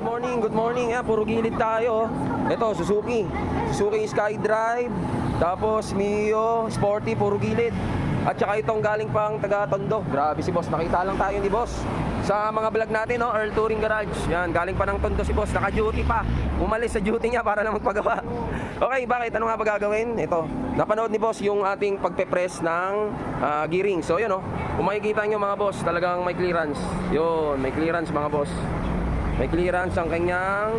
Good morning. Puro gilid tayo. Ito, Suzuki Skydrive. Tapos Mio, Sporty, puro gilid. At saka itong galing pang taga Tondo. Grabe si boss, nakita lang tayo ni boss sa mga vlog natin, no? Earl Touring Garage. Yan, galing pa ng Tondo si boss, naka-duty pa. Umalis sa duty niya para lang magpagawa. Okay, bakit? Ano nga ba gagawin? Ito, napanood ni boss yung ating pagpe-press ng gearing. So, yun, no? Kung makikita nyo mga boss, talagang may clearance. Yun, may clearance mga boss. May clearance ang kanyang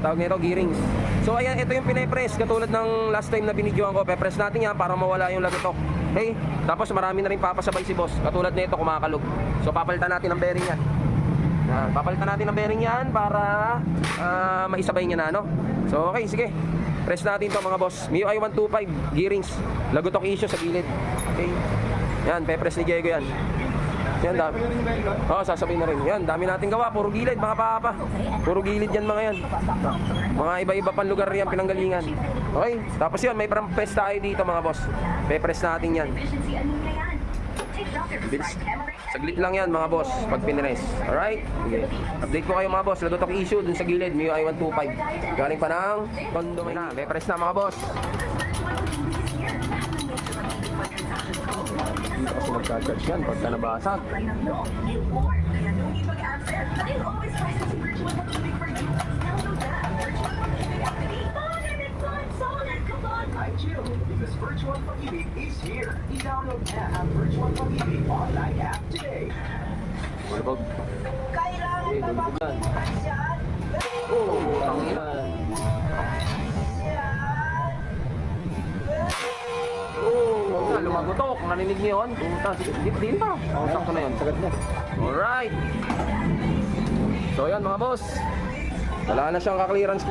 tawag nito, gearings. So ayan, ito yung pinapress katulad ng last time na binidyoan ko. Pe-press natin yan para mawala yung lagutok. Okay? Tapos marami na rin papasabay si boss. Katulad nito, kumakalog. So papalitan natin ang bearing yan. Papalitan natin ang bearing yan para maisabay niya na, no? So okay, sige. Press natin to mga boss. MIUI 125 gearings. Lagutok issue sa gilid. Okay? Yan, pe-press ni Diego yan. Yan, dami. Sasabihin na rin. Yan, dami natin gawa. Puro gilid, mga papa. Puro gilid yan mga yan. Mga iba-iba pang lugar yan, pinanggalingan. Okay, tapos yun, may press tayo dito mga boss. Pe-press natin yan. Saglit lang yan mga boss, pag pinress. Alright? Okay. Update ko kayo mga boss. Lagutok issue dun sa gilid, MIUI 125. Galing pa ng Tondo. Pe-press na mga boss. Dito kasi magka-charge yan pagka nabasag. Because Virtual Pag-ibig is here. I-download na ang Virtual Pag-ibig online app today. Malabog. Kailangan ba mag-pasyan? Tanginan. Lumagutok. Narinig niyo yun? Puta, din pa. Saan ko na yun? Sagad na. Alright. So yan mga boss. Wala na siyang ka-clearance.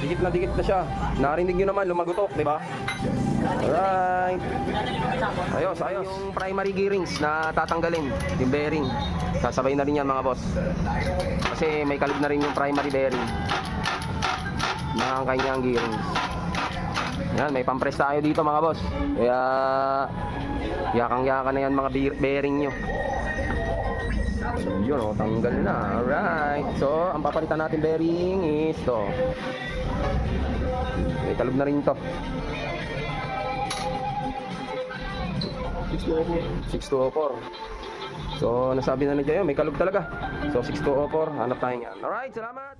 Dikit na siya. Narinig niyo naman, lumagutok, di ba? Alright. Ayos. Yung primary gearings na tatanggalin. Yung bearing. Sasabay na rin yan mga boss. Kasi may kalib na rin yung primary bearing ng kanyang gearings. Yan, may pampress tayo dito mga boss. Kaya yakang-yakan na yan mga bearing nyo. So yun, tanggal na. Alright. So ang papalitan natin bearing is to. May kalog na rin to. 6204. So nasabi na niya, may kalog talaga. So 6204, hanap tayo niyan. Alright, salamat.